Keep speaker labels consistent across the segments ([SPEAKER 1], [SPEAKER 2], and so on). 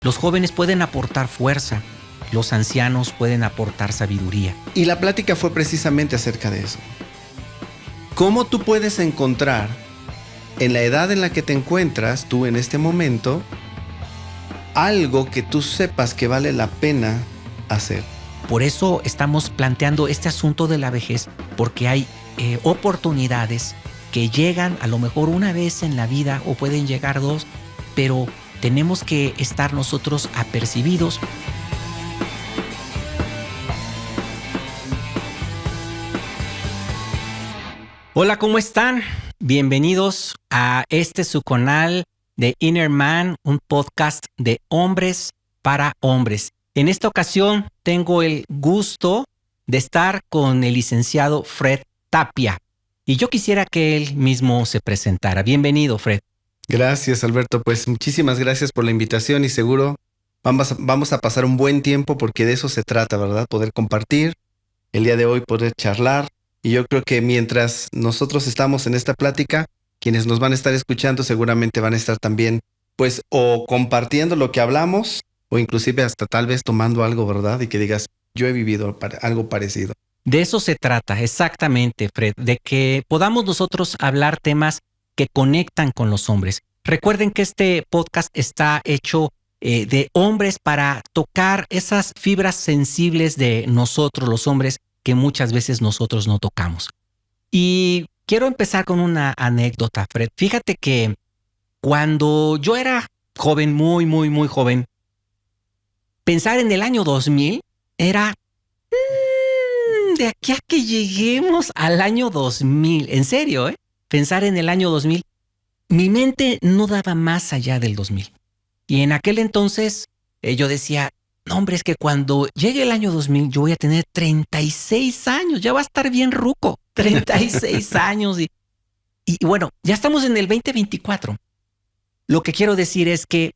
[SPEAKER 1] Los jóvenes pueden aportar fuerza, los ancianos pueden aportar sabiduría.
[SPEAKER 2] Y la plática fue precisamente acerca de eso. ¿Cómo tú puedes encontrar en la edad en la que te encuentras tú en este momento algo que tú sepas que vale la pena hacer?
[SPEAKER 1] Por eso estamos planteando este asunto de la vejez, porque hay oportunidades que llegan a lo mejor una vez en la vida o pueden llegar dos, pero tenemos que estar nosotros apercibidos. Hola, ¿cómo están? Bienvenidos a su canal de Inner Man, un podcast de hombres para hombres. En esta ocasión tengo el gusto de estar con el licenciado Fred Tapia y yo quisiera que él mismo se presentara. Bienvenido, Fred.
[SPEAKER 2] Gracias, Alberto. Pues muchísimas gracias por la invitación y seguro vamos a pasar un buen tiempo porque de eso se trata, ¿verdad? Poder compartir el día de hoy, poder charlar. Y yo creo que mientras nosotros estamos en esta plática, quienes nos van a estar escuchando seguramente van a estar también, pues, o compartiendo lo que hablamos o inclusive hasta tal vez tomando algo, ¿verdad? Y que digas, yo he vivido algo parecido.
[SPEAKER 1] De eso se trata, exactamente, Fred, de que podamos nosotros hablar temas que conectan con los hombres. Recuerden que este podcast está hecho de hombres para tocar esas fibras sensibles de nosotros, los hombres, que muchas veces nosotros no tocamos. Y quiero empezar con una anécdota, Fred. Fíjate que cuando yo era joven, muy joven, pensar en el año 2000 era de aquí a que lleguemos al año 2000. En serio, pensar en el año 2000. Mi mente no daba más allá del 2000. Y en aquel entonces yo decía, no, hombre, es que cuando llegue el año 2000 yo voy a tener 36 años. Ya va a estar bien ruco. 36 años. Y bueno, ya estamos en el 2024. Lo que quiero decir es que,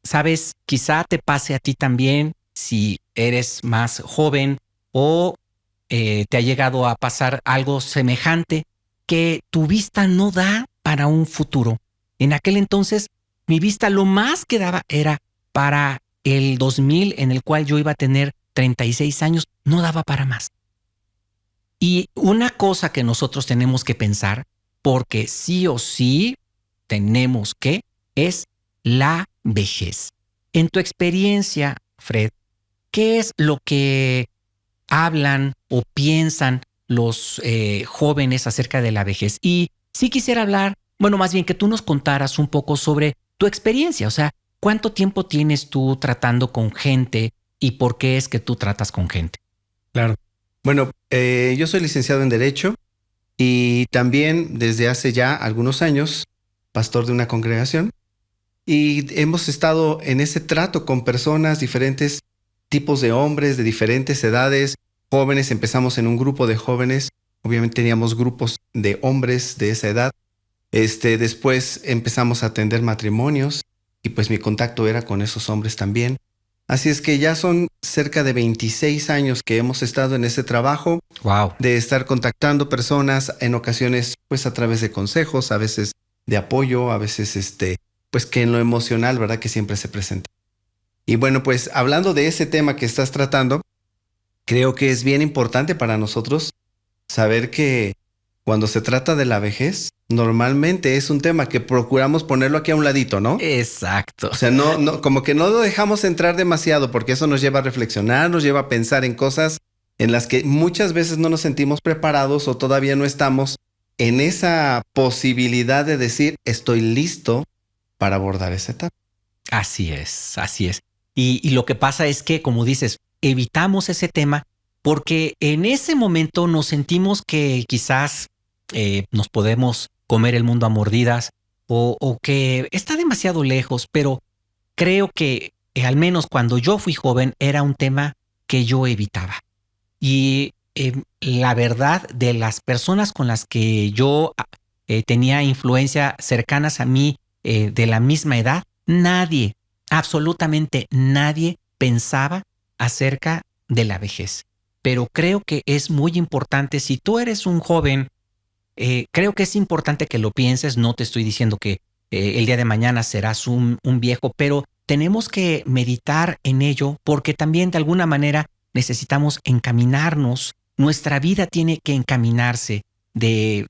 [SPEAKER 1] sabes, quizá te pase a ti también si eres más joven o te ha llegado a pasar algo semejante, que tu vista no da para un futuro. En aquel entonces, mi vista lo más que daba era para el 2000, en el cual yo iba a tener 36 años, no daba para más. Y una cosa que nosotros tenemos que pensar, porque sí o sí tenemos que, es la vejez. En tu experiencia, Fred, ¿qué es lo que hablan o piensan los jóvenes acerca de la vejez? Y sí quisiera hablar, bueno, más bien que tú nos contaras un poco sobre tu experiencia, o sea, ¿cuánto tiempo tienes tú tratando con gente y por qué es que tú tratas con gente?
[SPEAKER 2] Claro. Bueno, yo soy licenciado en Derecho y también desde hace ya algunos años pastor de una congregación y hemos estado en ese trato con personas, diferentes tipos de hombres, de diferentes edades, jóvenes. Empezamos en un grupo de jóvenes, obviamente teníamos grupos de hombres de esa edad. Después empezamos a atender matrimonios y pues mi contacto era con esos hombres también. Así es que ya son cerca de 26 años que hemos estado en ese trabajo.
[SPEAKER 1] Wow.
[SPEAKER 2] De estar contactando personas, en ocasiones pues a través de consejos, a veces de apoyo, a veces pues que en lo emocional, ¿verdad? Que siempre se presenta. Y bueno, pues hablando de ese tema que estás tratando, creo que es bien importante para nosotros saber que cuando se trata de la vejez, normalmente es un tema que procuramos ponerlo aquí a un ladito, ¿no?
[SPEAKER 1] Exacto.
[SPEAKER 2] O sea, no, como que no lo dejamos entrar demasiado porque eso nos lleva a reflexionar, nos lleva a pensar en cosas en las que muchas veces no nos sentimos preparados o todavía no estamos en esa posibilidad de decir, estoy listo para abordar esa etapa.
[SPEAKER 1] Así es, así es. Y lo que pasa es que, como dices, evitamos ese tema porque en ese momento nos sentimos que quizás nos podemos comer el mundo a mordidas o que está demasiado lejos, pero creo que al menos cuando yo fui joven era un tema que yo evitaba. Y la verdad, de las personas con las que yo tenía influencia cercanas a mí de la misma edad, nadie, absolutamente nadie pensaba acerca de la vejez. Pero creo que es muy importante, si tú eres un joven, creo que es importante que lo pienses. No te estoy diciendo que el día de mañana serás un viejo, pero tenemos que meditar en ello porque también de alguna manera necesitamos encaminarnos. Nuestra vida tiene que encaminarse de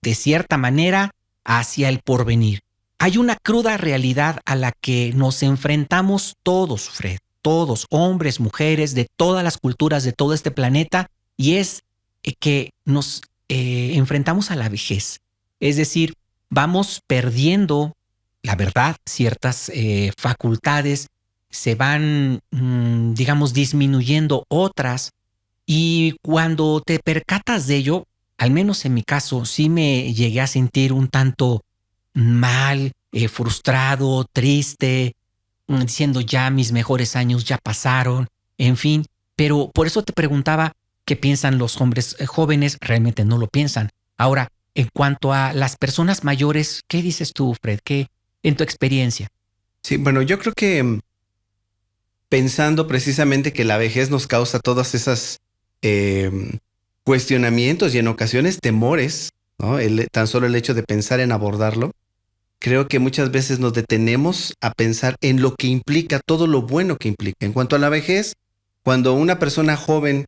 [SPEAKER 1] cierta manera hacia el porvenir. Hay una cruda realidad a la que nos enfrentamos todos, Fred, todos, hombres, mujeres, de todas las culturas de todo este planeta, y es que nos enfrentamos a la vejez. Es decir, vamos perdiendo, la verdad, ciertas facultades, se van, digamos, disminuyendo otras, y cuando te percatas de ello, al menos en mi caso, sí me llegué a sentir un tanto mal, frustrado, triste, diciendo ya mis mejores años ya pasaron, en fin. Pero por eso te preguntaba qué piensan los hombres jóvenes, realmente no lo piensan. Ahora, en cuanto a las personas mayores, ¿qué dices tú, Fred? ¿Qué en tu experiencia?
[SPEAKER 2] Sí, bueno, yo creo que pensando precisamente que la vejez nos causa todas esas cuestionamientos y en ocasiones temores, ¿no? Tan solo el hecho de pensar en abordarlo, creo que muchas veces nos detenemos a pensar en lo que implica, todo lo bueno que implica. En cuanto a la vejez, cuando una persona joven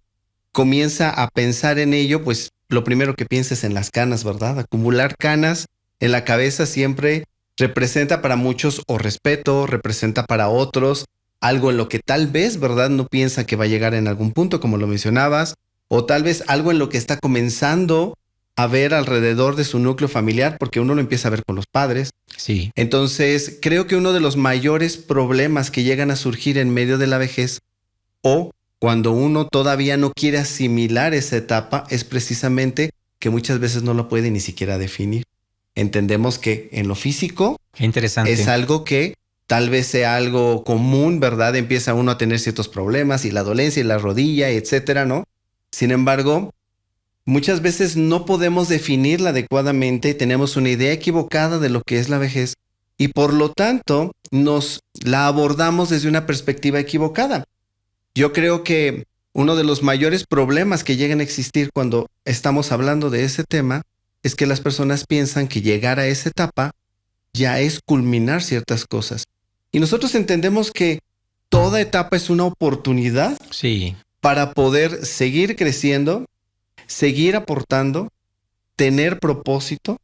[SPEAKER 2] comienza a pensar en ello, pues lo primero que piensa es en las canas, ¿verdad? Acumular canas en la cabeza siempre representa para muchos o respeto, representa para otros algo en lo que tal vez, ¿verdad? No piensa que va a llegar en algún punto, como lo mencionabas, o tal vez algo en lo que está comenzando a ver alrededor de su núcleo familiar, porque uno lo empieza a ver con los padres.
[SPEAKER 1] Sí.
[SPEAKER 2] Entonces, creo que uno de los mayores problemas que llegan a surgir en medio de la vejez o cuando uno todavía no quiere asimilar esa etapa es precisamente que muchas veces no lo puede ni siquiera definir. Entendemos que en lo físico
[SPEAKER 1] Qué interesante.
[SPEAKER 2] es algo que tal vez sea algo común, ¿verdad? Empieza uno a tener ciertos problemas y la dolencia y la rodilla, etcétera, ¿no? Sin embargo, muchas veces no podemos definirla adecuadamente, tenemos una idea equivocada de lo que es la vejez y por lo tanto nos la abordamos desde una perspectiva equivocada. Yo creo que uno de los mayores problemas que llegan a existir cuando estamos hablando de ese tema es que las personas piensan que llegar a esa etapa ya es culminar ciertas cosas. Y nosotros entendemos que toda etapa es una oportunidad
[SPEAKER 1] Sí.
[SPEAKER 2] para poder seguir creciendo, seguir aportando, tener propósito,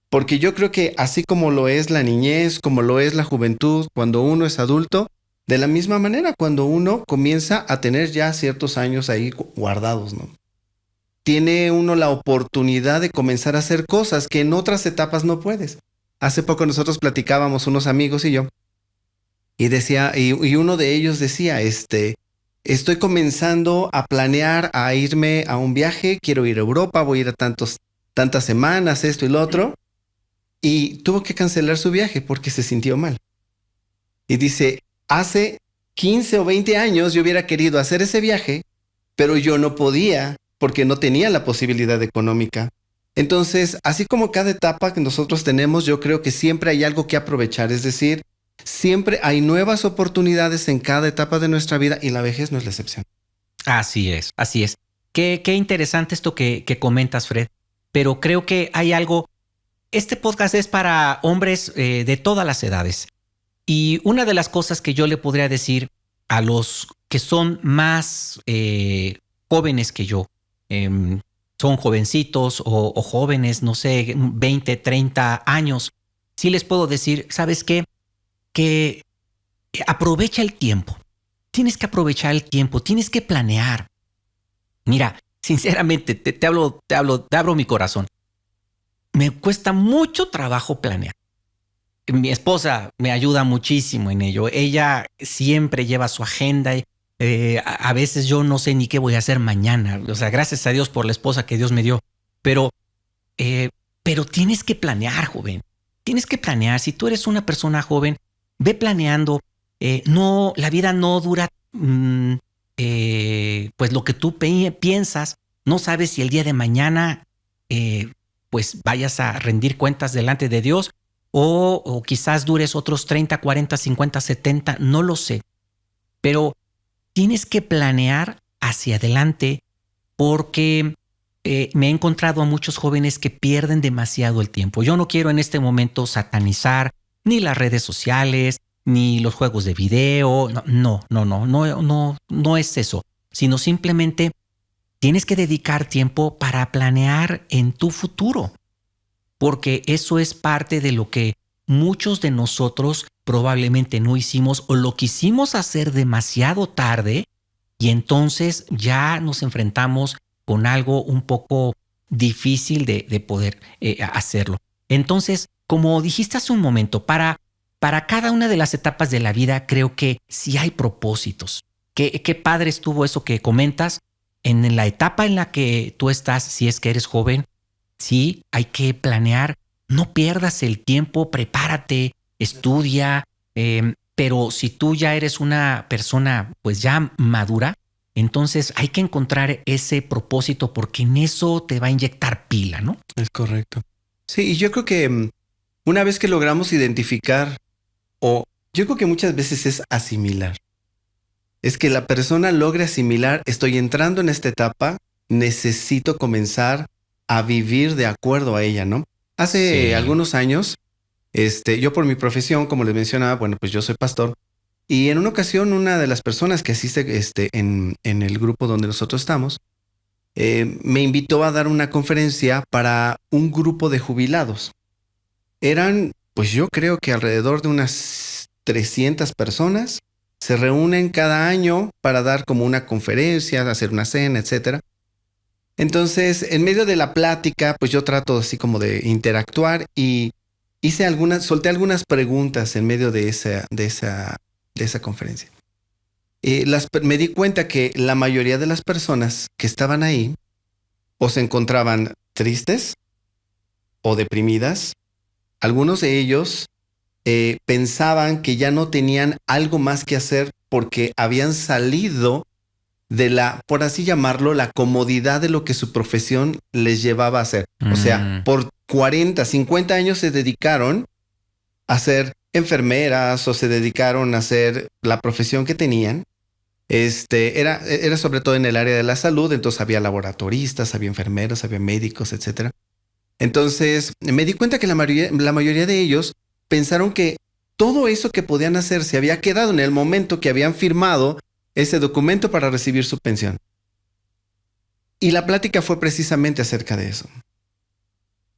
[SPEAKER 2] porque yo creo que así como lo es la niñez, como lo es la juventud, cuando uno es adulto, de la misma manera cuando uno comienza a tener ya ciertos años ahí guardados, ¿no? Tiene uno la oportunidad de comenzar a hacer cosas que en otras etapas no puedes. Hace poco nosotros platicábamos unos amigos y yo, y decía, y uno de ellos decía, estoy comenzando a planear a irme a un viaje, quiero ir a Europa, voy a ir a tantas semanas, esto y lo otro, y tuvo que cancelar su viaje porque se sintió mal. Y dice, hace 15 o 20 años yo hubiera querido hacer ese viaje, pero yo no podía porque no tenía la posibilidad económica. Entonces, así como cada etapa que nosotros tenemos, yo creo que siempre hay algo que aprovechar, es decir, siempre hay nuevas oportunidades en cada etapa de nuestra vida y la vejez no es la excepción.
[SPEAKER 1] Así es, así es. Qué interesante esto que comentas, Fred. Pero creo que hay algo. Este podcast es para hombres de todas las edades. Y una de las cosas que yo le podría decir a los que son más jóvenes que yo, son jovencitos o jóvenes, no sé, 20, 30 años, sí les puedo decir, ¿sabes qué? Que aprovecha el tiempo. Tienes que aprovechar el tiempo, tienes que planear. Mira, sinceramente, te abro mi corazón. Me cuesta mucho trabajo planear. Mi esposa me ayuda muchísimo en ello. Ella siempre lleva su agenda. A veces yo no sé ni qué voy a hacer mañana. O sea, gracias a Dios por la esposa que Dios me dio. Pero tienes que planear, joven. Tienes que planear. Si tú eres una persona joven, ve planeando. No, la vida no dura pues lo que tú piensas. No sabes si el día de mañana pues vayas a rendir cuentas delante de Dios o quizás dures otros 30, 40, 50, 70, no lo sé. Pero tienes que planear hacia adelante porque me he encontrado a muchos jóvenes que pierden demasiado el tiempo. Yo no quiero en este momento satanizar ni las redes sociales, ni los juegos de video. No es eso. Sino simplemente tienes que dedicar tiempo para planear en tu futuro. Porque eso es parte de lo que muchos de nosotros probablemente no hicimos o lo quisimos hacer demasiado tarde y entonces ya nos enfrentamos con algo un poco difícil de poder hacerlo. Entonces, como dijiste hace un momento, para cada una de las etapas de la vida creo que sí hay propósitos. Qué padre estuvo eso que comentas. En la etapa en la que tú estás, si es que eres joven, sí, hay que planear. No pierdas el tiempo, prepárate, estudia. Pero si tú ya eres una persona pues ya madura, entonces hay que encontrar ese propósito porque en eso te va a inyectar pila, ¿no?
[SPEAKER 2] Es correcto. Sí, y yo creo que una vez que logramos identificar, o yo creo que muchas veces es asimilar, es que la persona logre asimilar, estoy entrando en esta etapa, necesito comenzar a vivir de acuerdo a ella, ¿no? Hace algunos años, yo por mi profesión, como les mencionaba, bueno, pues yo soy pastor, y en una ocasión una de las personas que asiste en el grupo donde nosotros estamos, me invitó a dar una conferencia para un grupo de jubilados. Eran, pues yo creo que alrededor de unas 300 personas. Se reúnen cada año para dar como una conferencia, hacer una cena, etc. Entonces, en medio de la plática, pues yo trato así como de interactuar y solté algunas preguntas en medio de esa conferencia. Me di cuenta que la mayoría de las personas que estaban ahí o se encontraban tristes o deprimidas. Algunos de ellos pensaban que ya no tenían algo más que hacer porque habían salido de por así llamarlo, la comodidad de lo que su profesión les llevaba a hacer. O sea, por 40, 50 años se dedicaron a ser enfermeras o se dedicaron a hacer la profesión que tenían. Era sobre todo en el área de la salud, entonces había laboratoristas, había enfermeros, había médicos, etc. Entonces me di cuenta que la mayoría de ellos pensaron que todo eso que podían hacer se había quedado en el momento que habían firmado ese documento para recibir su pensión. Y la plática fue precisamente acerca de eso.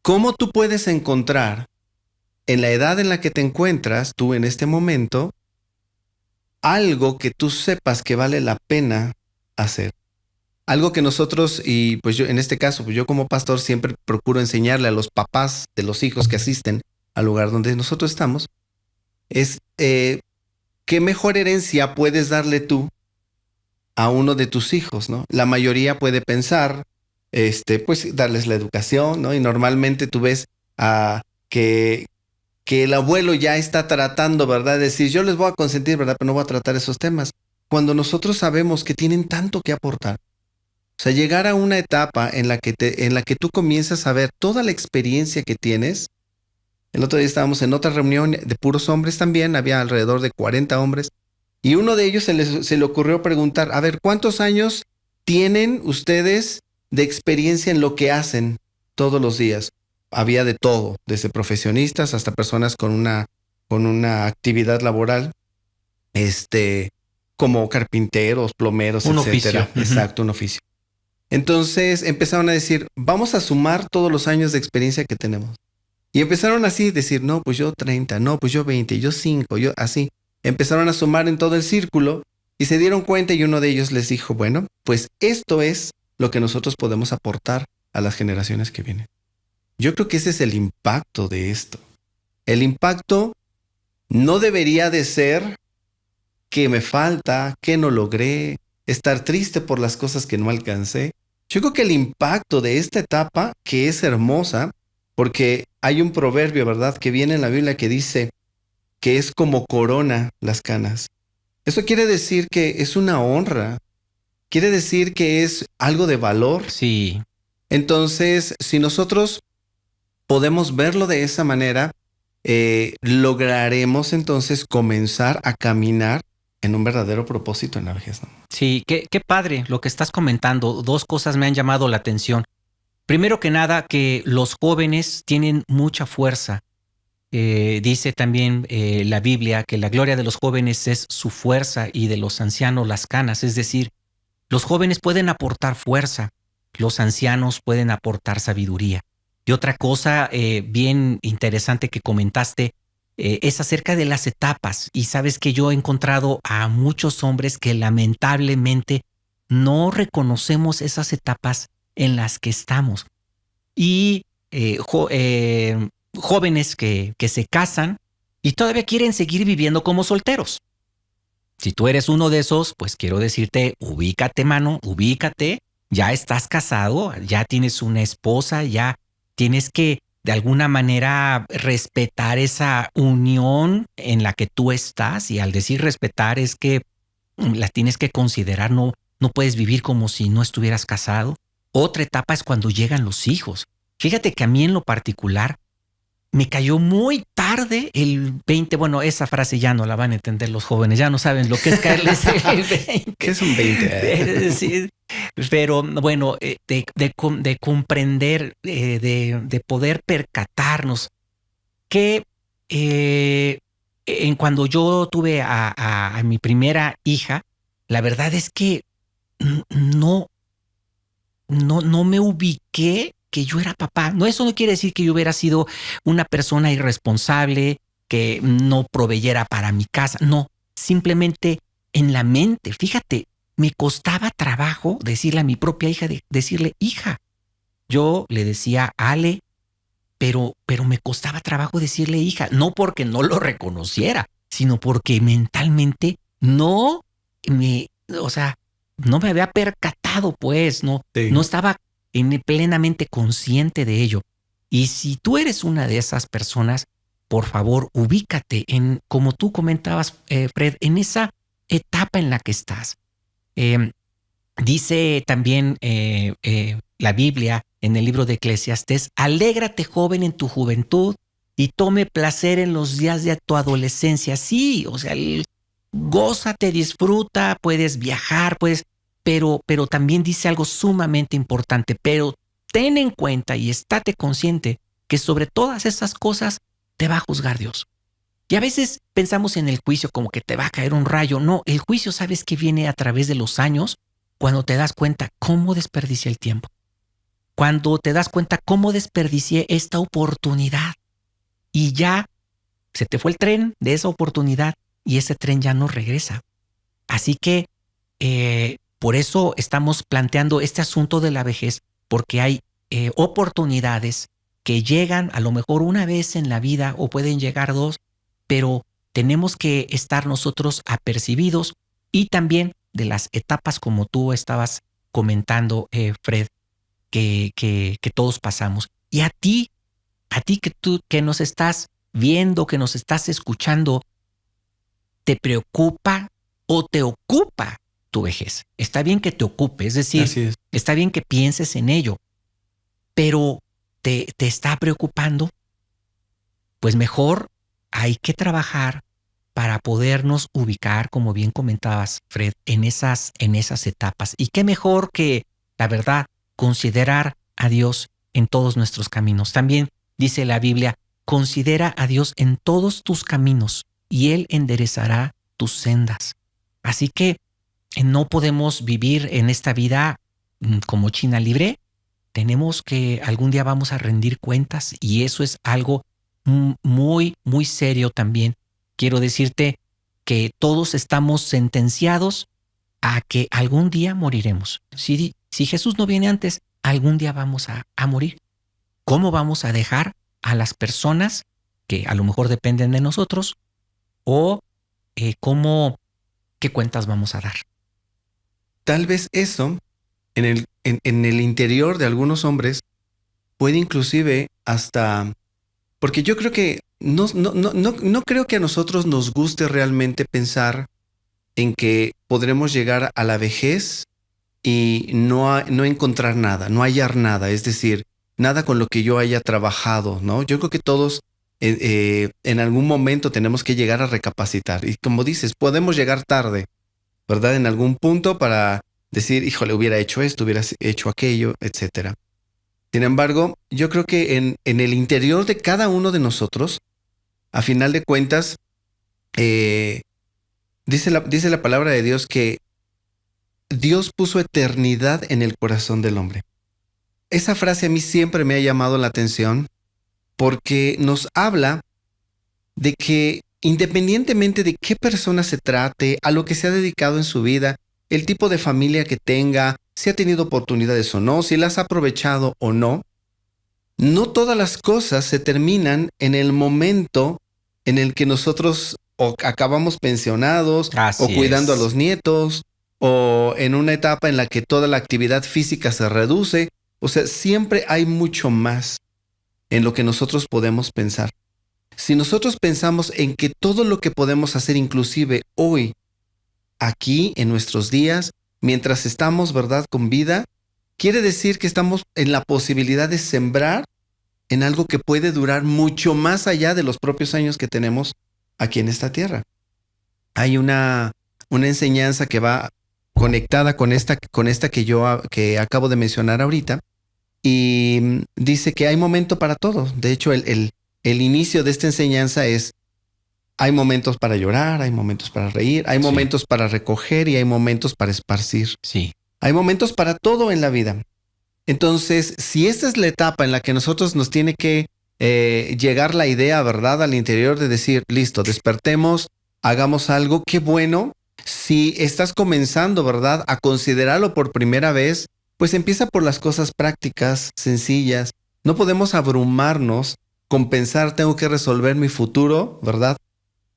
[SPEAKER 2] ¿Cómo tú puedes encontrar en la edad en la que te encuentras tú en este momento algo que tú sepas que vale la pena hacer? Algo que nosotros, y pues yo en este caso, pues yo como pastor siempre procuro enseñarle a los papás de los hijos que asisten al lugar donde nosotros estamos, es qué mejor herencia puedes darle tú a uno de tus hijos, ¿no? La mayoría puede pensar, pues darles la educación, ¿no? Y normalmente tú ves que el abuelo ya está tratando, ¿verdad? De decir, yo les voy a consentir, ¿verdad? Pero no voy a tratar esos temas. Cuando nosotros sabemos que tienen tanto que aportar. O sea, llegar a una etapa en la que tú comienzas a ver toda la experiencia que tienes. El otro día estábamos en otra reunión de puros hombres también, había alrededor de 40 hombres, y uno de ellos se le ocurrió preguntar, a ver, ¿cuántos años tienen ustedes de experiencia en lo que hacen todos los días? Había de todo, desde profesionistas hasta personas con una actividad laboral, como carpinteros, plomeros,
[SPEAKER 1] un
[SPEAKER 2] etcétera.
[SPEAKER 1] Oficio.
[SPEAKER 2] Exacto, un oficio. Entonces empezaron a decir, vamos a sumar todos los años de experiencia que tenemos. Y empezaron así a decir, no, pues yo 30, no, pues yo 20, yo 5, yo así. Empezaron a sumar en todo el círculo y se dieron cuenta y uno de ellos les dijo, bueno, pues esto es lo que nosotros podemos aportar a las generaciones que vienen. Yo creo que ese es el impacto de esto. El impacto no debería de ser que me falta, que no logré, estar triste por las cosas que no alcancé. Yo creo que el impacto de esta etapa, que es hermosa, porque hay un proverbio, ¿verdad?, que viene en la Biblia que dice que es como corona las canas. Eso quiere decir que es una honra. Quiere decir que es algo de valor.
[SPEAKER 1] Sí.
[SPEAKER 2] Entonces, si nosotros podemos verlo de esa manera, lograremos entonces comenzar a caminar en un verdadero propósito en la vejez, ¿no?
[SPEAKER 1] Sí, qué padre lo que estás comentando. Dos cosas me han llamado la atención. Primero que nada, que los jóvenes tienen mucha fuerza Dice también la Biblia que la gloria de los jóvenes es su fuerza y de los ancianos las canas. Es decir, los jóvenes pueden aportar fuerza, los ancianos pueden aportar sabiduría. Y otra cosa bien interesante que comentaste es acerca de las etapas. Y sabes que yo he encontrado a muchos hombres que lamentablemente no reconocemos esas etapas en las que estamos. Y jóvenes que se casan y todavía quieren seguir viviendo como solteros. Si tú eres uno de esos, pues quiero decirte, ubícate, mano, ubícate. Ya estás casado, ya tienes una esposa, ya tienes que de alguna manera respetar esa unión en la que tú estás. Y al decir respetar es que la tienes que considerar, no puedes vivir como si no estuvieras casado. Otra etapa es cuando llegan los hijos. Fíjate que a mí en lo particular me cayó muy tarde el 20. Bueno, esa frase ya no la van a entender los jóvenes, ya no saben lo que es caerles el 20.
[SPEAKER 2] ¿Qué es un 20?
[SPEAKER 1] Sí, pero bueno, de comprender, de poder percatarnos que cuando yo tuve a mi primera hija, la verdad es que no me ubiqué que yo era papá. No, eso no quiere decir que yo hubiera sido una persona irresponsable, que no proveyera para mi casa. No, simplemente en la mente. Fíjate, me costaba trabajo decirle a mi propia hija, decirle hija. Yo le decía Ale, pero me costaba trabajo decirle hija. No porque no lo reconociera, sino porque mentalmente no no me había percatado, pues, no estaba plenamente consciente de ello. Y si tú eres una de esas personas, por favor, ubícate en, como tú comentabas, Fred, en esa etapa en la que estás. Dice también la Biblia en el libro de Eclesiastés, alégrate joven en tu juventud y tome placer en los días de tu adolescencia. Sí, o sea, gózate, disfruta, puedes viajar, pero también dice algo sumamente importante, pero ten en cuenta y estate consciente que sobre todas esas cosas te va a juzgar Dios. Y a veces pensamos en el juicio como que te va a caer un rayo. No, el juicio sabes que viene a través de los años cuando te das cuenta cómo desperdicié el tiempo. Cuando te das cuenta cómo desperdicié esta oportunidad y ya se te fue el tren de esa oportunidad y ese tren ya no regresa. Así que por eso estamos planteando este asunto de la vejez, porque hay oportunidades que llegan a lo mejor una vez en la vida o pueden llegar dos, pero tenemos que estar nosotros apercibidos y también de las etapas como tú estabas comentando, Fred, que todos pasamos. Y a ti que nos estás viendo, que nos estás escuchando, ¿te preocupa o te ocupa tu vejez? Está bien que te ocupe, es decir, está bien que pienses en ello, pero ¿te está preocupando? Pues mejor hay que trabajar para podernos ubicar, como bien comentabas, Fred, en esas etapas. Y qué mejor que, la verdad, considerar a Dios en todos nuestros caminos. También dice la Biblia, considera a Dios en todos tus caminos y Él enderezará tus sendas. Así que no podemos vivir en esta vida como China libre. Tenemos que algún día vamos a rendir cuentas y eso es algo muy, muy serio también. Quiero decirte que todos estamos sentenciados a que algún día moriremos. Si Jesús no viene antes, algún día vamos a morir. ¿Cómo vamos a dejar a las personas que a lo mejor dependen de nosotros? ¿O qué cuentas vamos a dar?
[SPEAKER 2] Tal vez eso, en el interior de algunos hombres, puede inclusive hasta... Porque yo creo que no creo que a nosotros nos guste realmente pensar en que podremos llegar a la vejez y no encontrar nada, no hallar nada, es decir, nada con lo que yo haya trabajado, ¿no? Yo creo que todos en algún momento tenemos que llegar a recapacitar. Y como dices, podemos llegar tarde, ¿verdad? En algún punto para decir, híjole, hubiera hecho esto, hubiera hecho aquello, etcétera. Sin embargo, yo creo que en el interior de cada uno de nosotros A final de cuentas, dice la palabra de Dios que Dios puso eternidad en el corazón del hombre. Esa frase a mí siempre me ha llamado la atención porque nos habla de que independientemente de qué persona se trate, a lo que se ha dedicado en su vida, el tipo de familia que tenga, si ha tenido oportunidades o no, si las ha aprovechado o no, no todas las cosas se terminan en el momento en el que nosotros o acabamos pensionados, o cuidando a los nietos, o en una etapa en la que toda la actividad física se reduce. O sea, siempre hay mucho más en lo que nosotros podemos pensar. Si nosotros pensamos en que todo lo que podemos hacer, inclusive hoy, aquí, en nuestros días, mientras estamos, ¿verdad?, con vida, quiere decir que estamos en la posibilidad de sembrar en algo que puede durar mucho más allá de los propios años que tenemos aquí en esta tierra. Hay una enseñanza que va conectada con esta que acabo de mencionar ahorita, y dice que hay momento para todo. De hecho, el inicio de esta enseñanza es: hay momentos para llorar, hay momentos para reír, hay momentos para recoger y hay momentos para esparcir.
[SPEAKER 1] Sí.
[SPEAKER 2] Hay momentos para todo en la vida. Entonces, si esta es la etapa en la que nosotros nos tiene que llegar la idea, ¿verdad?, al interior de decir, listo, despertemos, hagamos algo, qué bueno. Si estás comenzando, ¿verdad?, a considerarlo por primera vez, pues empieza por las cosas prácticas, sencillas. No podemos abrumarnos con pensar, tengo que resolver mi futuro, ¿verdad?,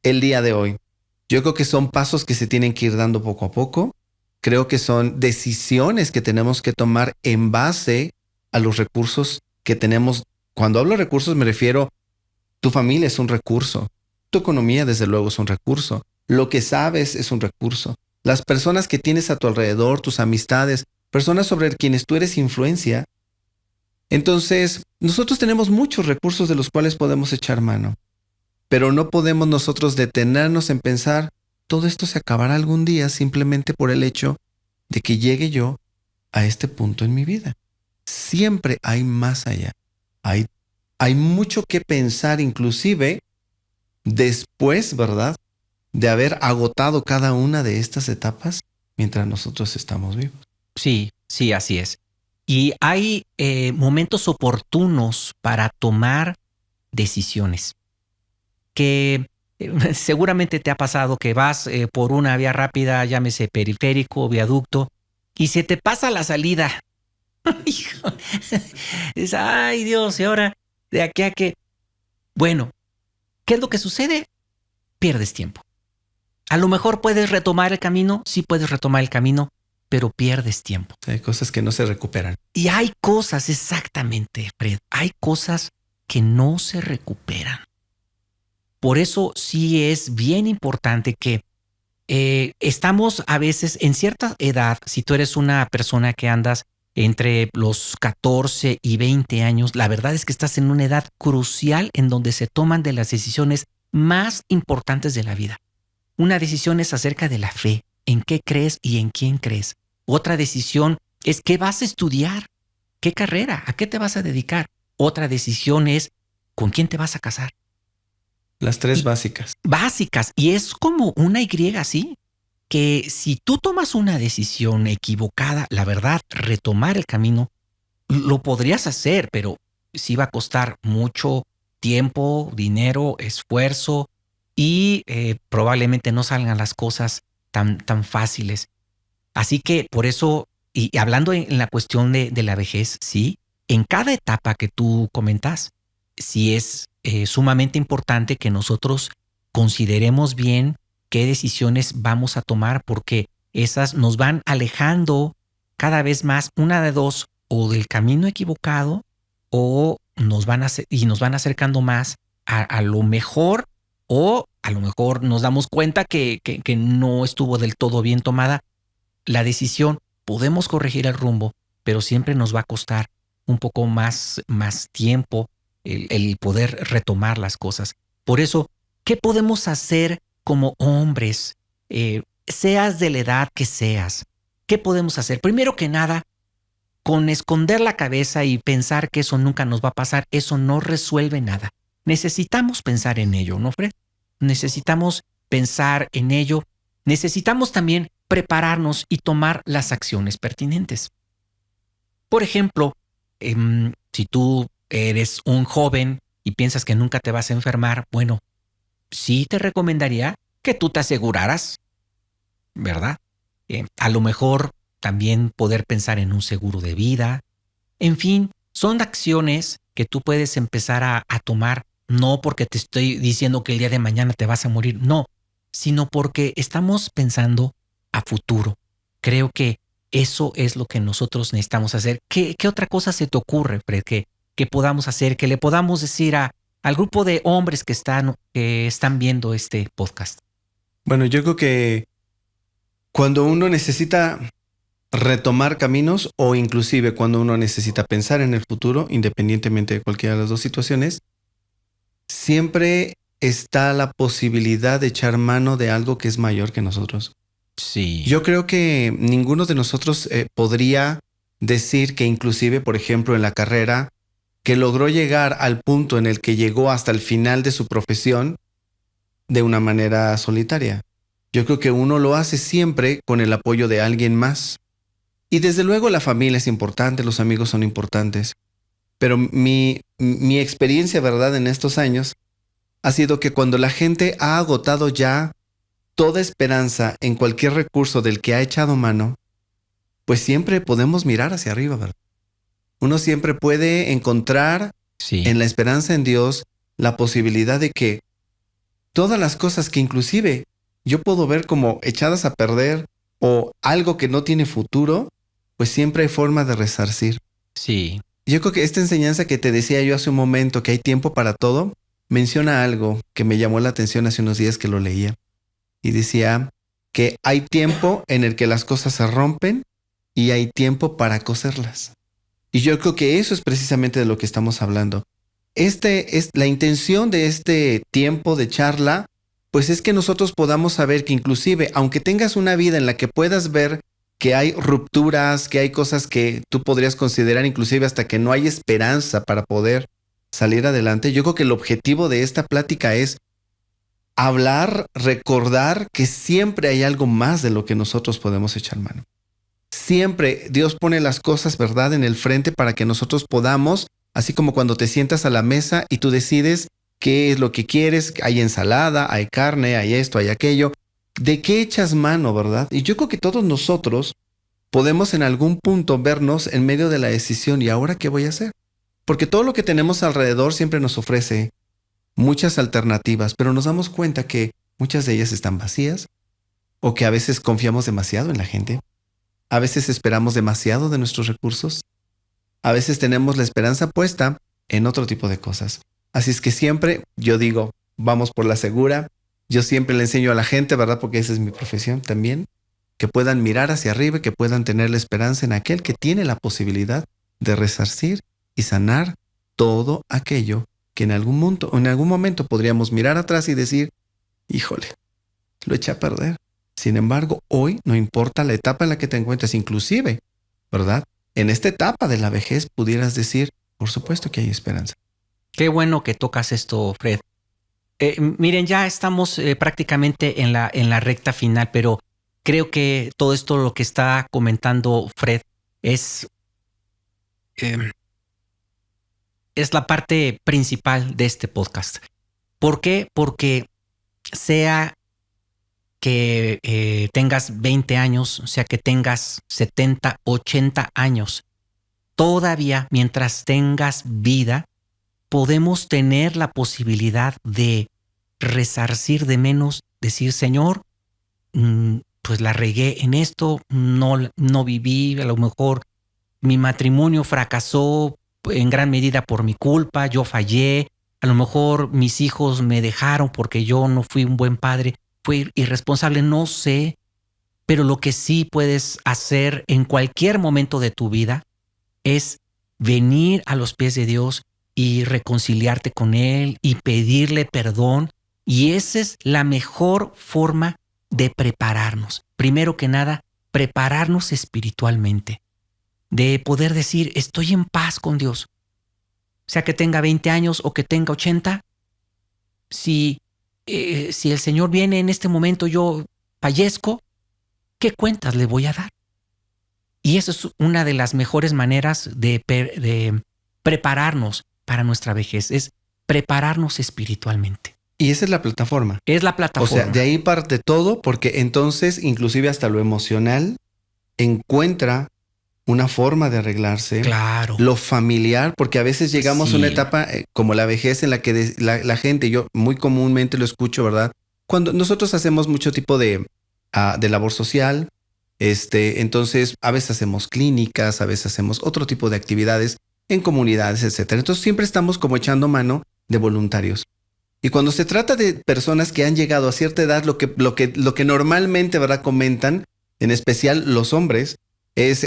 [SPEAKER 2] el día de hoy. Yo creo que son pasos que se tienen que ir dando poco a poco. Creo que son decisiones que tenemos que tomar en base a los recursos que tenemos. Cuando hablo de recursos me refiero, tu familia es un recurso, tu economía desde luego es un recurso, lo que sabes es un recurso, las personas que tienes a tu alrededor, tus amistades, personas sobre quienes tú eres influencia. Entonces, nosotros tenemos muchos recursos de los cuales podemos echar mano, pero no podemos nosotros detenernos en pensar, todo esto se acabará algún día simplemente por el hecho de que llegue yo a este punto en mi vida. Siempre hay más allá. Hay mucho que pensar, inclusive después, ¿verdad?, de haber agotado cada una de estas etapas mientras nosotros estamos vivos.
[SPEAKER 1] Sí, sí, así es. Y hay momentos oportunos para tomar decisiones que seguramente te ha pasado que vas por una vía rápida, llámese periférico, viaducto, y se te pasa la salida. Es, ay Dios, y ahora de aquí a que... Bueno, ¿qué es lo que sucede? Pierdes tiempo. A lo mejor puedes retomar el camino, sí puedes retomar el camino, pero pierdes tiempo.
[SPEAKER 2] Hay cosas que no se recuperan.
[SPEAKER 1] Y hay cosas, exactamente, Fred, hay cosas que no se recuperan. Por eso sí es bien importante que estamos a veces en cierta edad, si tú eres una persona que andas entre los 14 y 20 años, la verdad es que estás en una edad crucial en donde se toman de las decisiones más importantes de la vida. Una decisión es acerca de la fe, en qué crees y en quién crees. Otra decisión es qué vas a estudiar, qué carrera, a qué te vas a dedicar. Otra decisión es con quién te vas a casar.
[SPEAKER 2] Las tres básicas.
[SPEAKER 1] Básicas. Y es como una Y así, que si tú tomas una decisión equivocada, la verdad, retomar el camino, lo podrías hacer, pero sí va a costar mucho tiempo, dinero, esfuerzo y probablemente no salgan las cosas tan fáciles. Así que por eso, y hablando en la cuestión de la vejez, sí, en cada etapa que tú comentas, sí es sumamente importante que nosotros consideremos bien qué decisiones vamos a tomar, porque esas nos van alejando cada vez más, una de dos, o del camino equivocado, o nos van acercando más a lo mejor, o a lo mejor nos damos cuenta que no estuvo del todo bien tomada la decisión. Podemos corregir el rumbo, pero siempre nos va a costar un poco más tiempo el poder retomar las cosas. Por eso, ¿qué podemos hacer como hombres? Seas de la edad que seas, ¿qué podemos hacer? Primero que nada, con esconder la cabeza y pensar que eso nunca nos va a pasar, eso no resuelve nada. necesitamos pensar en ello, ¿no, Fred? Necesitamos pensar en ello. Necesitamos también prepararnos y tomar las acciones pertinentes. Por ejemplo, si tú eres un joven y piensas que nunca te vas a enfermar, bueno, sí te recomendaría que tú te aseguraras, ¿verdad? A lo mejor también poder pensar en un seguro de vida. En fin, son acciones que tú puedes empezar a tomar, no porque te estoy diciendo que el día de mañana te vas a morir, no, sino porque estamos pensando a futuro. Creo que eso es lo que nosotros necesitamos hacer. ¿Qué otra cosa se te ocurre, Fred, que podamos hacer, que le podamos decir al grupo de hombres que están viendo este podcast?
[SPEAKER 2] Bueno, yo creo que cuando uno necesita retomar caminos o inclusive cuando uno necesita pensar en el futuro, independientemente de cualquiera de las dos situaciones, siempre está la posibilidad de echar mano de algo que es mayor que nosotros.
[SPEAKER 1] Sí.
[SPEAKER 2] Yo creo que ninguno de nosotros podría decir que inclusive, por ejemplo, en la carrera, que logró llegar al punto en el que llegó hasta el final de su profesión de una manera solitaria. Yo creo que uno lo hace siempre con el apoyo de alguien más. Y desde luego la familia es importante, los amigos son importantes. Pero mi experiencia, ¿verdad?, en estos años ha sido que cuando la gente ha agotado ya toda esperanza en cualquier recurso del que ha echado mano, pues siempre podemos mirar hacia arriba, ¿verdad? Uno siempre puede encontrar en la esperanza en Dios la posibilidad de que todas las cosas que inclusive yo puedo ver como echadas a perder o algo que no tiene futuro, pues siempre hay forma de resarcir.
[SPEAKER 1] Sí.
[SPEAKER 2] Yo creo que esta enseñanza que te decía yo hace un momento, que hay tiempo para todo, menciona algo que me llamó la atención hace unos días que lo leía. Y decía que hay tiempo en el que las cosas se rompen y hay tiempo para coserlas. Y yo creo que eso es precisamente de lo que estamos hablando. La intención de este tiempo de charla, pues es que nosotros podamos saber que inclusive, aunque tengas una vida en la que puedas ver que hay rupturas, que hay cosas que tú podrías considerar inclusive hasta que no hay esperanza para poder salir adelante, yo creo que el objetivo de esta plática es hablar, recordar que siempre hay algo más de lo que nosotros podemos echar mano. Siempre Dios pone las cosas, ¿verdad?, en el frente para que nosotros podamos, así como cuando te sientas a la mesa y tú decides qué es lo que quieres, hay ensalada, hay carne, hay esto, hay aquello, ¿de qué echas mano, verdad? Y yo creo que todos nosotros podemos en algún punto vernos en medio de la decisión, ¿y ahora qué voy a hacer? Porque todo lo que tenemos alrededor siempre nos ofrece muchas alternativas, pero nos damos cuenta que muchas de ellas están vacías o que a veces confiamos demasiado en la gente. A veces esperamos demasiado de nuestros recursos. A veces tenemos la esperanza puesta en otro tipo de cosas. Así es que siempre yo digo, vamos por la segura. Yo siempre le enseño a la gente, ¿verdad?, porque esa es mi profesión también, que puedan mirar hacia arriba y que puedan tener la esperanza en aquel que tiene la posibilidad de resarcir y sanar todo aquello que en algún momento podríamos mirar atrás y decir, híjole, lo eché a perder. Sin embargo, hoy no importa la etapa en la que te encuentres, inclusive, ¿verdad?, en esta etapa de la vejez pudieras decir, por supuesto que hay esperanza.
[SPEAKER 1] Qué bueno que tocas esto, Fred. Miren, ya estamos prácticamente en la recta final, pero creo que todo esto lo que está comentando Fred es la parte principal de este podcast. ¿Por qué? Porque sea que tengas 20 años, sea que tengas 70, 80 años, todavía mientras tengas vida, podemos tener la posibilidad de resarcir de menos, decir, Señor, pues la regué en esto, no viví, a lo mejor mi matrimonio fracasó en gran medida por mi culpa, yo fallé, a lo mejor mis hijos me dejaron porque yo no fui un buen padre, fui irresponsable, no sé, pero lo que sí puedes hacer en cualquier momento de tu vida es venir a los pies de Dios y reconciliarte con Él y pedirle perdón. Y esa es la mejor forma de prepararnos. Primero que nada, prepararnos espiritualmente. De poder decir, estoy en paz con Dios. Sea que tenga 20 años o que tenga 80, si el Señor viene en este momento, yo fallezco, ¿qué cuentas le voy a dar? Y eso es una de las mejores maneras de prepararnos para nuestra vejez, es prepararnos espiritualmente.
[SPEAKER 2] Y esa es la plataforma.
[SPEAKER 1] Es la plataforma.
[SPEAKER 2] O sea, de ahí parte todo, porque entonces, inclusive hasta lo emocional, encuentra una forma de arreglarse.
[SPEAKER 1] Claro.
[SPEAKER 2] Lo familiar, porque a veces llegamos a una etapa como la vejez en la que la gente, yo muy comúnmente lo escucho, ¿verdad? Cuando nosotros hacemos mucho tipo de labor social, entonces a veces hacemos clínicas, a veces hacemos otro tipo de actividades en comunidades, etcétera. Entonces siempre estamos como echando mano de voluntarios. Y cuando se trata de personas que han llegado a cierta edad, lo que normalmente, ¿verdad?, comentan, en especial los hombres, es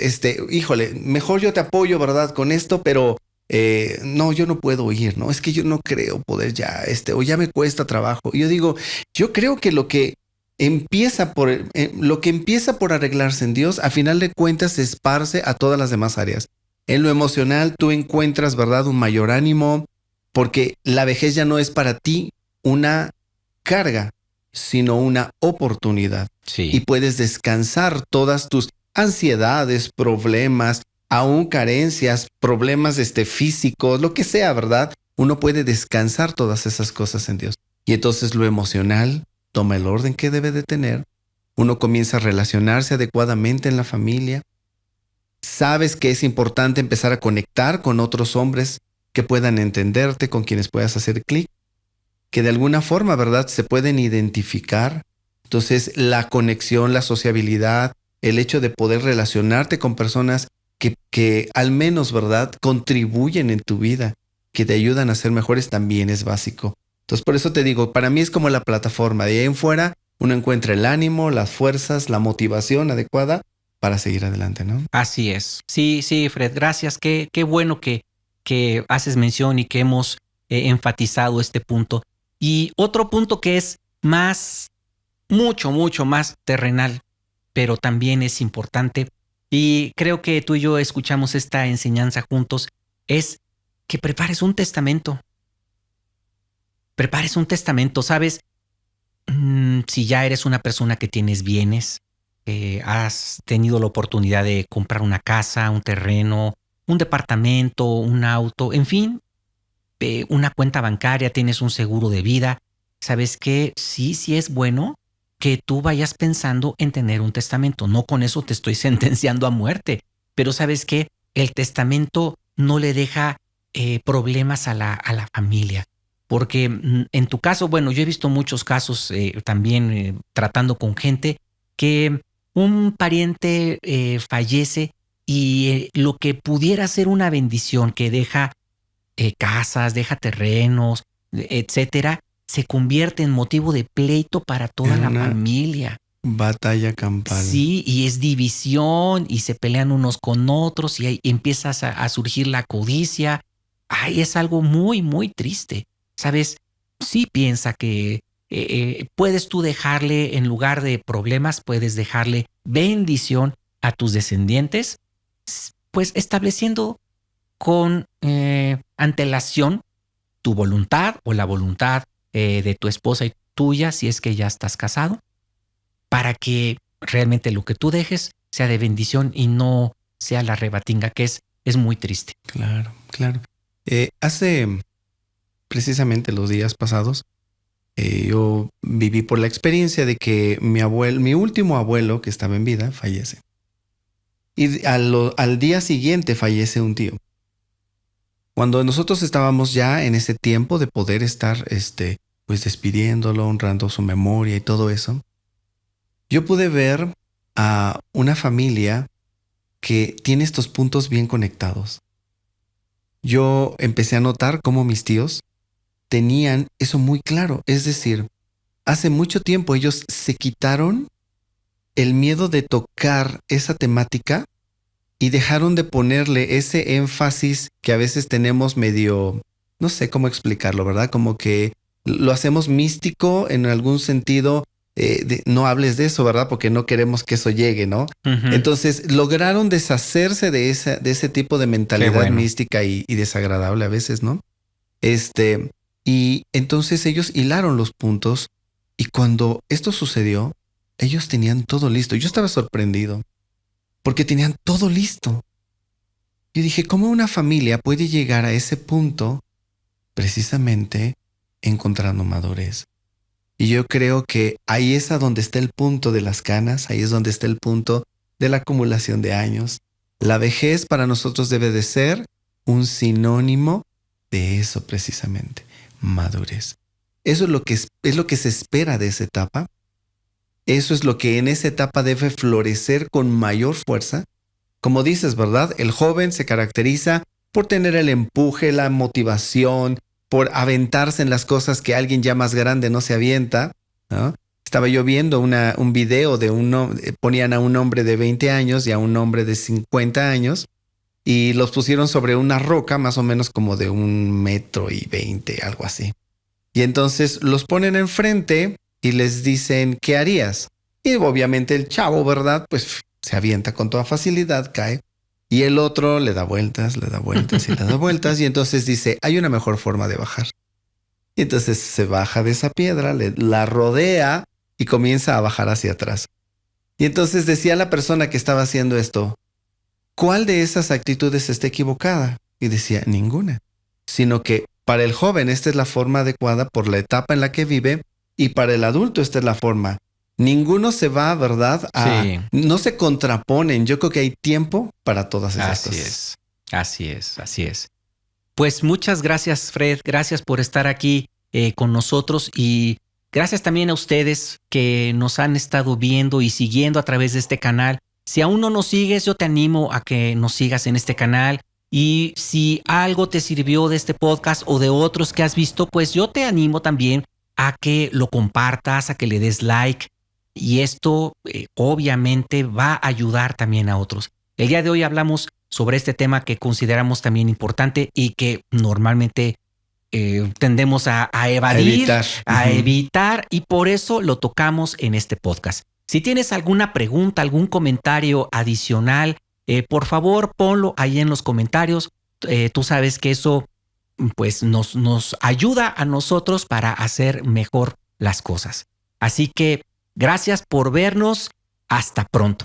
[SPEAKER 2] híjole, mejor yo te apoyo, ¿verdad?, con esto, pero no, yo no puedo ir, ¿no? Es que yo no creo poder ya, o ya me cuesta trabajo. Y yo digo, yo creo que lo que empieza por arreglarse en Dios, a final de cuentas se esparce a todas las demás áreas. En lo emocional tú encuentras, ¿verdad?, un mayor ánimo, porque la vejez ya no es para ti una carga, sino una oportunidad.
[SPEAKER 1] Sí.
[SPEAKER 2] Y puedes descansar todas tus ansiedades, problemas, aún carencias, problemas físicos, lo que sea, ¿verdad? Uno puede descansar todas esas cosas en Dios. Y entonces lo emocional toma el orden que debe de tener. Uno comienza a relacionarse adecuadamente en la familia. Sabes que es importante empezar a conectar con otros hombres que puedan entenderte, con quienes puedas hacer clic, que de alguna forma, ¿verdad?, se pueden identificar. Entonces, la conexión, la sociabilidad, el hecho de poder relacionarte con personas que al menos, ¿verdad?, contribuyen en tu vida, que te ayudan a ser mejores, también es básico. Entonces, por eso te digo, para mí es como la plataforma. De ahí en fuera, uno encuentra el ánimo, las fuerzas, la motivación adecuada para seguir adelante, ¿no?
[SPEAKER 1] Así es. Sí, Fred, gracias. Qué bueno que haces mención y que hemos enfatizado este punto. Y otro punto que es mucho más terrenal, pero también es importante, y creo que tú y yo escuchamos esta enseñanza juntos, es que prepares un testamento. Prepares un testamento, ¿sabes? Si ya eres una persona que tienes bienes, has tenido la oportunidad de comprar una casa, un terreno, un departamento, un auto, en fin, una cuenta bancaria, tienes un seguro de vida, ¿sabes qué? Sí es bueno que tú vayas pensando en tener un testamento. No con eso te estoy sentenciando a muerte, pero ¿sabes qué? El testamento no le deja problemas a la familia. Porque en tu caso, bueno, yo he visto muchos casos también tratando con gente que un pariente fallece y lo que pudiera ser una bendición que deja casas, deja terrenos, etcétera, se convierte en motivo de pleito para toda la familia.
[SPEAKER 2] Batalla campal.
[SPEAKER 1] Sí, y es división y se pelean unos con otros y ahí empiezas a surgir la codicia. Ay, es algo muy triste. ¿Sabes? Sí piensa que puedes tú dejarle, en lugar de problemas, puedes dejarle bendición a tus descendientes, pues estableciendo con antelación tu voluntad o la voluntad de tu esposa y tuya, si es que ya estás casado, para que realmente lo que tú dejes sea de bendición y no sea la rebatinga, que es muy triste.
[SPEAKER 2] Claro. Hace precisamente los días pasados, yo viví por la experiencia de que mi último abuelo, que estaba en vida, fallece. Y al día siguiente fallece un tío. Cuando nosotros estábamos ya en ese tiempo de poder estar pues despidiéndolo, honrando su memoria y todo eso, yo pude ver a una familia que tiene estos puntos bien conectados. Yo empecé a notar cómo mis tíos tenían eso muy claro. Es decir, hace mucho tiempo ellos se quitaron el miedo de tocar esa temática y dejaron de ponerle ese énfasis que a veces tenemos medio, no sé cómo explicarlo, ¿verdad? Como que lo hacemos místico en algún sentido. No hables de eso, ¿verdad? Porque no queremos que eso llegue, ¿no? Uh-huh. Entonces lograron deshacerse de ese tipo de mentalidad mística y desagradable a veces, ¿no? Y entonces ellos hilaron los puntos y cuando esto sucedió, ellos tenían todo listo. Yo estaba sorprendido porque tenían todo listo. Yo dije, ¿cómo una familia puede llegar a ese punto precisamente encontrando madurez? Y yo creo que ahí es a donde está el punto de las canas, ahí es donde está el punto de la acumulación de años. La vejez para nosotros debe de ser un sinónimo de eso precisamente, madurez. Eso es lo que se espera de esa etapa. Eso es lo que en esa etapa debe florecer con mayor fuerza. Como dices, ¿verdad? El joven se caracteriza por tener el empuje, la motivación, por aventarse en las cosas que alguien ya más grande no se avienta, ¿no? Estaba yo viendo un video de ponían a un hombre de 20 años y a un hombre de 50 años y los pusieron sobre una roca más o menos como de 1,20 m, algo así. Y entonces los ponen enfrente y les dicen, ¿qué harías? Y obviamente el chavo, ¿verdad? Pues se avienta con toda facilidad, cae. Y el otro le da vueltas y le da vueltas. Y entonces dice, hay una mejor forma de bajar. Y entonces se baja de esa piedra, la rodea y comienza a bajar hacia atrás. Y entonces decía la persona que estaba haciendo esto, ¿cuál de esas actitudes está equivocada? Y decía, ninguna. Sino que para el joven esta es la forma adecuada por la etapa en la que vive y para el adulto esta es la forma. Ninguno se va, ¿verdad?
[SPEAKER 1] Sí.
[SPEAKER 2] No se contraponen. Yo creo que hay tiempo para todas esas cosas.
[SPEAKER 1] Así es. Pues muchas gracias, Fred. Gracias por estar aquí con nosotros y gracias también a ustedes que nos han estado viendo y siguiendo a través de este canal. Si aún no nos sigues, yo te animo a que nos sigas en este canal. Y si algo te sirvió de este podcast o de otros que has visto, pues yo te animo también a que lo compartas, a que le des like. Y esto obviamente va a ayudar también a otros. El día de hoy hablamos sobre este tema que consideramos también importante y que normalmente tendemos a evadir, a evitar y por eso lo tocamos en este podcast. Si tienes alguna pregunta, algún comentario adicional, por favor ponlo ahí en los comentarios. Tú sabes que eso pues nos ayuda a nosotros para hacer mejor las cosas. Así que gracias por vernos. Hasta pronto.